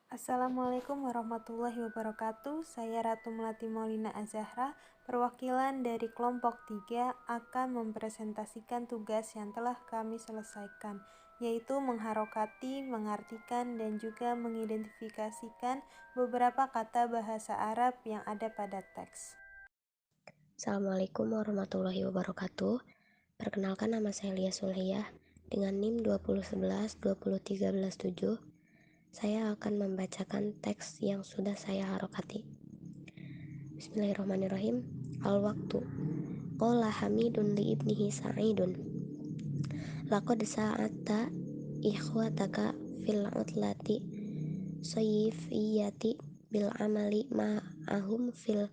Assalamualaikum warahmatullahi wabarakatuh. Saya Ratu Melati Maulina Azahra, perwakilan dari kelompok 3 akan mempresentasikan tugas yang telah kami selesaikan, yaitu mengharokati, mengartikan, dan juga mengidentifikasikan beberapa kata bahasa Arab yang ada pada teks. Assalamualaikum warahmatullahi wabarakatuh. Perkenalkan, nama saya Lia Sulhiyah dengan NIM 201120317. Saya akan membacakan teks yang sudah saya harokati. Bismillahirrahmanirrahim. Al-waktu. Qala Hamidun li ibnihi Sa'idun. Laqad sa'ata ikhwataka fil utlati sayyifiyati bil amali ma'ahum fil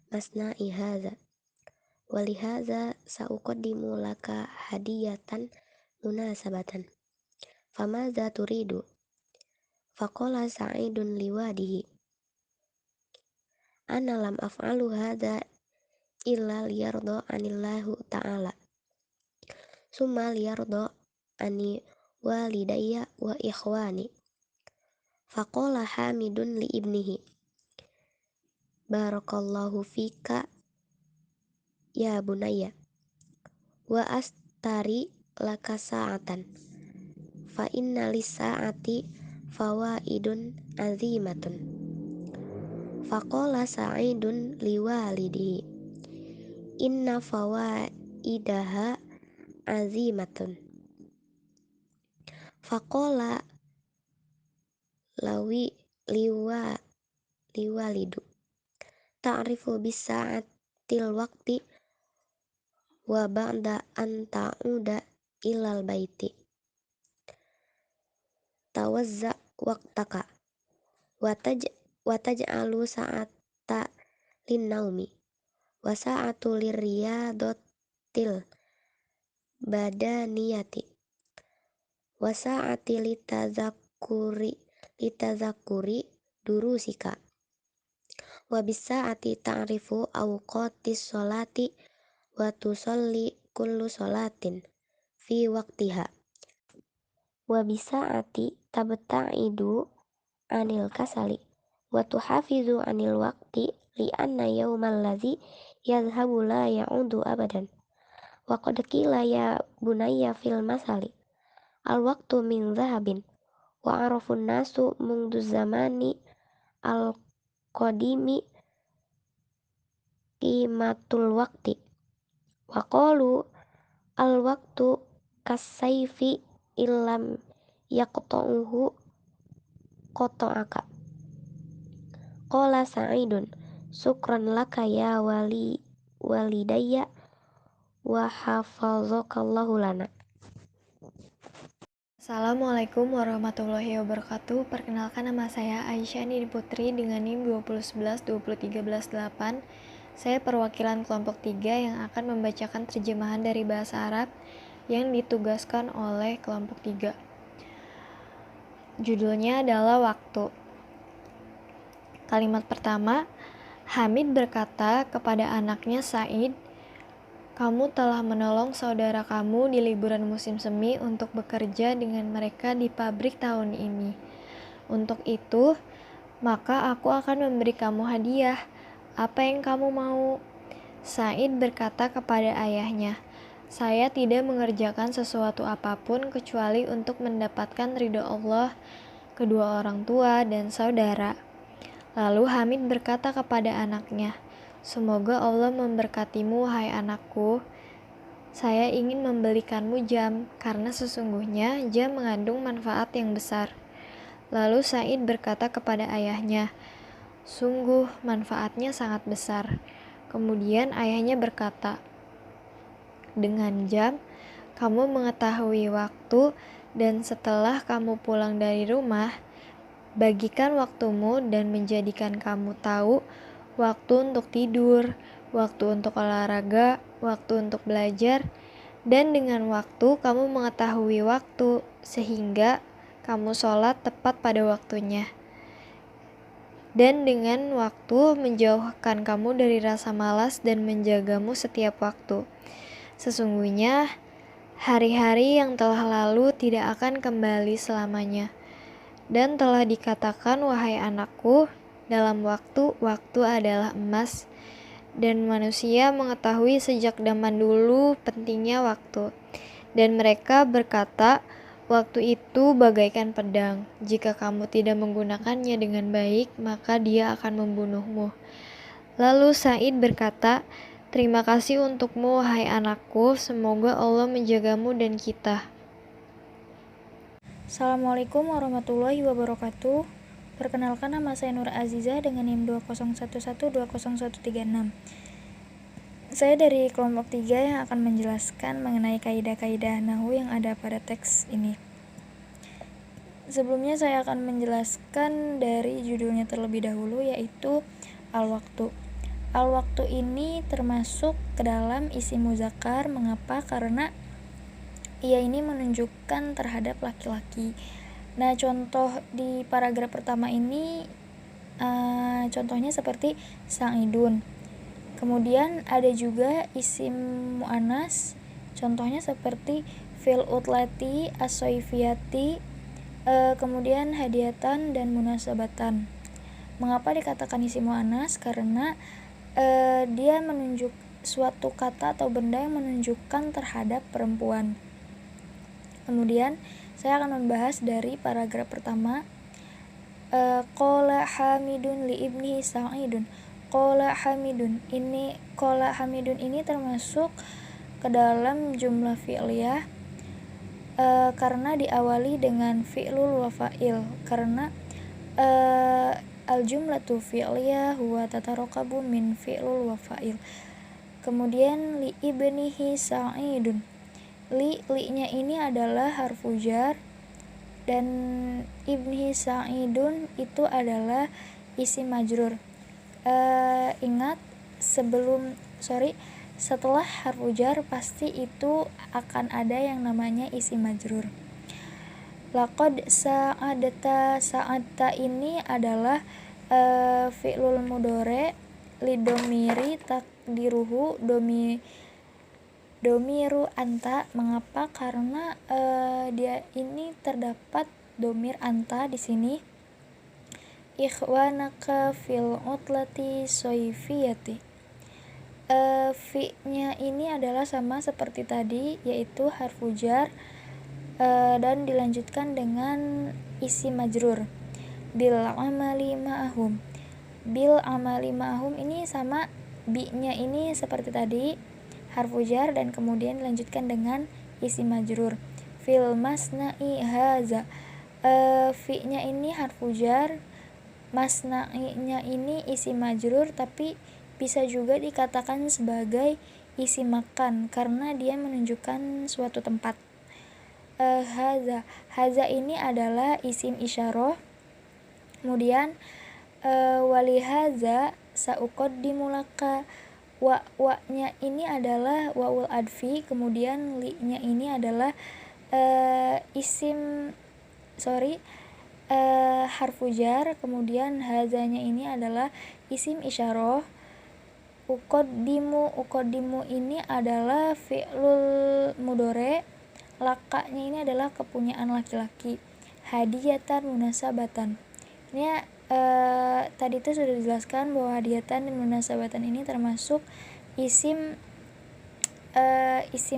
masna'i hadza. Walihaza sa'uqaddimu laka hadiyatan munasabatan. Famadza turidu? Faqala Sa'idun liwadihi, ana lam af'alu hadza illa liyarda anillahu ta'ala, summa liyarda ani walidayya wa ikhwani. Faqala Hamidun li ibnihi, barakallahu fika ya bunayya, wa astari laka sa'atan, fa inna lis-sa'ati fawaidun azimatun. Faqala Sa'idun liwalidihi, inna fawaidaha azimatun. Faqala liwalidu, ta'rifu bis-sa'atil waqti wa ba'da an ta'uda ilal baiti tawazza waqtaka wa taj'alu sa'ata linnaumi wa sa'atu lirriyadatil badaniyati wa sa'ati litazakuri durusika wa bisa'ati ta'rifu awqatis sholati wa tusalli kullu sholatin fi waqtiha wa bisa'ati tabta'idu anil kasali wa tuhafizu anil waqti li anna yawmal ladzi yadhhabu la ya'udu abadan. Wa qad qila ya bunayya fil masali, al waqtu min dhahabin wa arafun nasu mundu zamani al qadimi qimatul waqti wa qalu al waqtu kasayfi illam yaqta'uhu qata'aka. Qala Sa'idun, syukran laka ya walidayya wa hafazakallahu lana. Assalamualaikum warahmatullahi wabarakatuh. Perkenalkan, nama saya Aisyah Nidi Putri dengan NIM 201121318. Saya perwakilan kelompok 3 yang akan membacakan terjemahan dari bahasa Arab yang ditugaskan oleh kelompok 3. Judulnya adalah waktu. Kalimat pertama, Hamid berkata kepada anaknya Said, kamu telah menolong saudara kamu di liburan musim semi untuk bekerja dengan mereka di pabrik tahun ini. Untuk itu, maka aku akan memberi kamu hadiah. Apa yang kamu mau? Said berkata kepada ayahnya, saya tidak mengerjakan sesuatu apapun kecuali untuk mendapatkan ridho Allah, kedua orang tua, dan saudara. Lalu Hamid berkata kepada anaknya, semoga Allah memberkatimu, hai anakku. Saya ingin membelikanmu jam, karena sesungguhnya jam mengandung manfaat yang besar. Lalu Said berkata kepada ayahnya, sungguh manfaatnya sangat besar. Kemudian ayahnya berkata, dengan jam, kamu mengetahui waktu, dan setelah kamu pulang dari rumah, bagikan waktumu dan menjadikan kamu tahu waktu untuk tidur, waktu untuk olahraga, waktu untuk belajar, dan dengan waktu kamu mengetahui waktu sehingga kamu sholat tepat pada waktunya. Dan dengan waktu menjauhkan kamu dari rasa malas dan menjagamu setiap waktu. Sesungguhnya hari-hari yang telah lalu tidak akan kembali selamanya. Dan telah dikatakan, wahai anakku, dalam waktu adalah emas, dan manusia mengetahui sejak zaman dulu pentingnya waktu. Dan mereka berkata, waktu itu bagaikan pedang. Jika kamu tidak menggunakannya dengan baik, maka dia akan membunuhmu. Lalu Sa'id berkata, terima kasih untukmu, wahai anakku. Semoga Allah menjagamu dan kita. Assalamualaikum warahmatullahi wabarakatuh. Perkenalkan, nama saya Nur Aziza dengan NIM 201120136. Saya dari kelompok 3 yang akan menjelaskan mengenai kaidah-kaidah nahwu yang ada pada teks ini. Sebelumnya saya akan menjelaskan dari judulnya terlebih dahulu, yaitu al-waktu. Al-waktu ini termasuk ke dalam isim muzakkar. Mengapa? Karena ia ini menunjukkan terhadap laki-laki. Nah, contoh di paragraf pertama ini contohnya seperti sa'idun. Kemudian ada juga isim mu'annas, contohnya seperti fil utlati, as-soifiyati, kemudian hadiatan dan munasabatan. Mengapa dikatakan isim mu'annas? Karena dia menunjuk suatu kata atau benda yang menunjukkan terhadap perempuan. Kemudian saya akan membahas dari paragraf pertama. Qala Hamidun li ibnihi Sa'idun. Qala Hamidun ini termasuk ke dalam jumlah fi'liyah karena diawali dengan fi'lul wa fa'il. Karena al jumlatu fi'liyah huwa tatarakabu min fi'lul wa fa'il. Kemudian li ibnihi Sa'idun. Li-nya ini adalah harfu jar, dan ibni Sa'idun itu adalah isim majrur. Ingat, setelah harfu jar pasti itu akan ada yang namanya isim majrur. Laqad sa'adta ini adalah fi'lul mudhari lidomiri takdiruhu domiru anta. Mengapa? Karena dia ini terdapat domir anta di sini. Ikhwanaka fil utlati soifiyati. Fi-nya ini adalah sama seperti tadi, yaitu harfu jar dan dilanjutkan dengan isim majrur. Bil amali ma'ahum. Bil amali ma'ahum ini sama, bi-nya ini seperti tadi, harfu jar dan kemudian dilanjutkan dengan isim majrur. Fil masna'i haza. Fi-nya ini harfu jar, masna'i-nya ini isim majrur, tapi bisa juga dikatakan sebagai isim makan karena dia menunjukkan suatu tempat. Haza ini adalah isim isyarah. Kemudian walihaza sa'uqaddimu laka. Wa-nya ini adalah wa'ul adfi, kemudian li-nya ini adalah harfu jar, kemudian hazanya ini adalah isim isyarah. Uqaddimu ini adalah fi'lul mudhari. Lakanya ini adalah kepunyaan laki-laki. Hadiyatan munasabatan. Ini tadi itu sudah dijelaskan bahwa hadiyatan dan munasabatan ini termasuk isim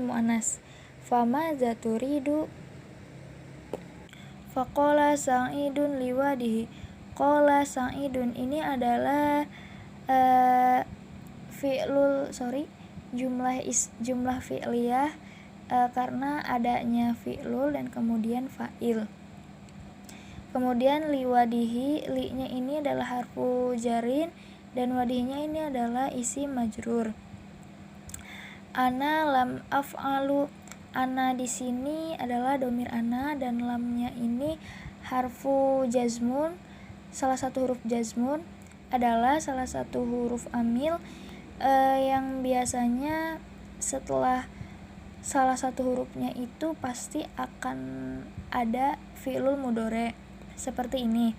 muannas. Fama zaturidu. Faqala Sa'idun liwadihi. Qala Sa'idun ini adalah jumlah fi'liyah karena adanya fi'lul dan kemudian fa'il. Kemudian liwadihi, li-nya ini adalah harfu jarin dan wadihinya ini adalah isim majrur. Ana lam af'alu. Ana di sini adalah domir ana dan lamnya ini harfu jazmun. Salah satu huruf jazmun adalah salah satu huruf amil yang biasanya setelah salah satu hurufnya itu pasti akan ada fi'lul mudhari. Seperti ini.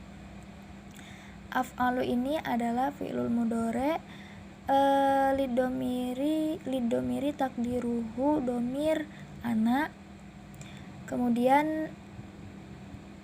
Af'alu ini adalah fi'lul mudhari lidomiri takdiruhu domir ana. Kemudian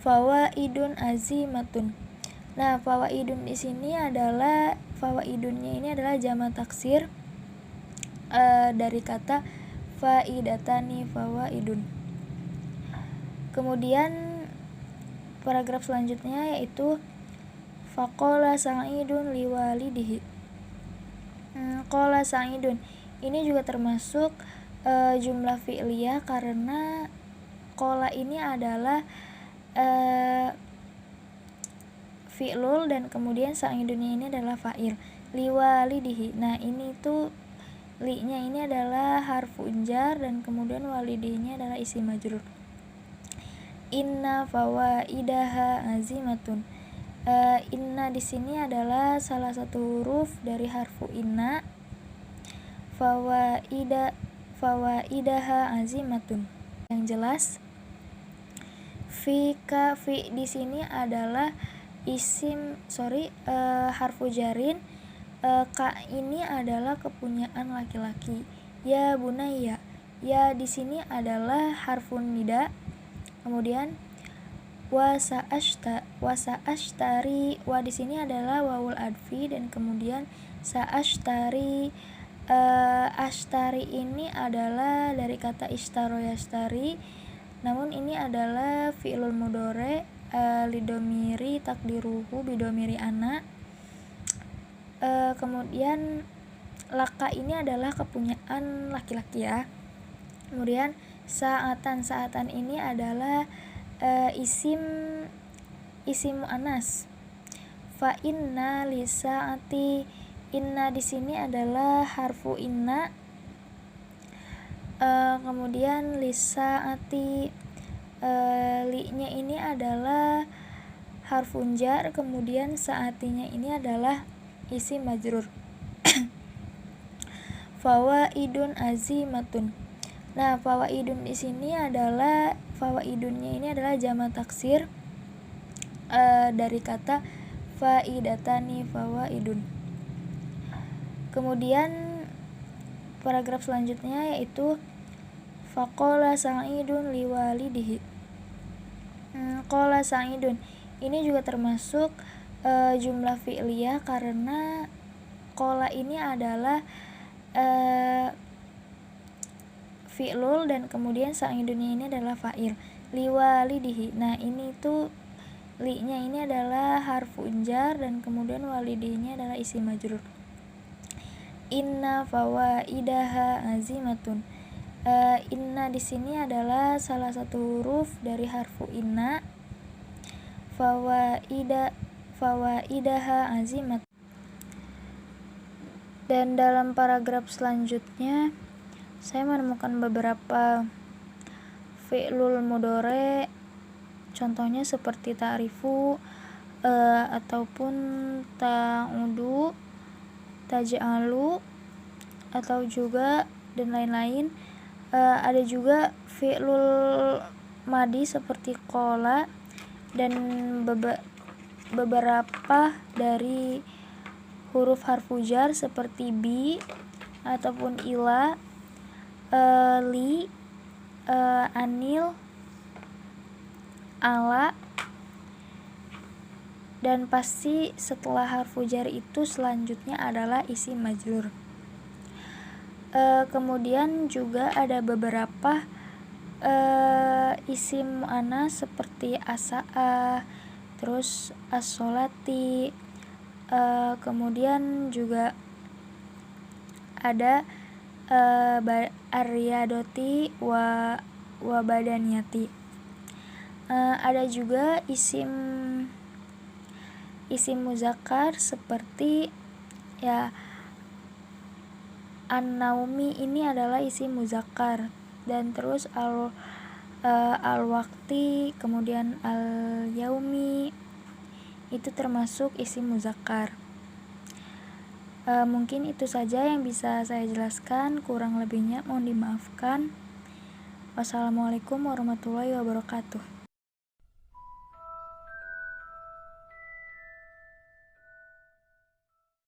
fawaidun azimatun. Nah, fawaidun di sini adalah fawaidunnya ini adalah jamak taksir dari kata faidatani fawaidun. Kemudian paragraf selanjutnya yaitu faqala sa'idun liwalidihi. Qala sa'idun ini juga termasuk jumlah fi'liyah karena qala ini adalah fi'lul dan kemudian sa'idun ini adalah fa'il. Liwalidihi. Nah, ini tuh li-nya ini adalah harfun jar dan kemudian walidihinya adalah isim majrur. Inna fawaidaha azimatun. Inna di sini adalah salah satu huruf dari harfu inna. Fawaidaha azimatun. Yang jelas fi di sini adalah harfu jarin. Ka ini adalah kepunyaan laki-laki. Ya bunayya. Ya di sini adalah harfun nida. Kemudian wasa ashtari, wa di sini adalah wawul adfi dan kemudian ashtari. Ashtari ini adalah dari kata ishtaro yashtari, namun ini adalah fi'lul mudhari lidomiri takdiruhu bidomiri ana. Kemudian laka ini adalah kepunyaan laki-laki ya. Kemudian saatan ini adalah isim muannas. Fa inna li saati. Inna di sini adalah harfu inna. Kemudian li saati li-nya ini adalah harfun jar, kemudian saatinya ini adalah isim majrur. fawaidun azimatun. Nah, fawaidun di sini adalah fawaidunnya ini adalah jamak taksir dari kata faidatani fawaidun. Kemudian paragraf selanjutnya yaitu faqala sa'idun liwalidihi. Qala sa'idun ini juga termasuk jumlah fi'liyah karena qala ini adalah fi'lul dan kemudian sa'idun ini adalah fa'il. Liwalidihi. Nah, ini tuh li-nya ini adalah harfu jar dan kemudian walidihinya adalah isim majrur. Inna fawaidaha azimatun. Inna di sini adalah salah satu huruf dari harfu inna. Fawaidaha azimat. Dan dalam paragraf selanjutnya saya menemukan beberapa fi'lul mudhari, contohnya seperti ta'rifu ataupun ta'udu, taj'alu atau juga dan lain-lain. Ada juga fi'lul madi seperti qala dan beberapa dari huruf harfu jar seperti bi ataupun ila, li, anil, ala, dan pasti setelah harfu jar itu selanjutnya adalah isim majrur. Kemudian juga ada beberapa isim mu'annas seperti asa'a, terus as-sholati, kemudian juga ada ar-riyadati wa badaniyati. Ada juga isim muzakkar seperti ya an-naumi ini adalah isim muzakkar, dan terus al-waqti, kemudian al-yaumi itu termasuk isim muzakkar. Mungkin itu saja yang bisa saya jelaskan, kurang lebihnya mohon dimaafkan. Wassalamualaikum warahmatullahi wabarakatuh.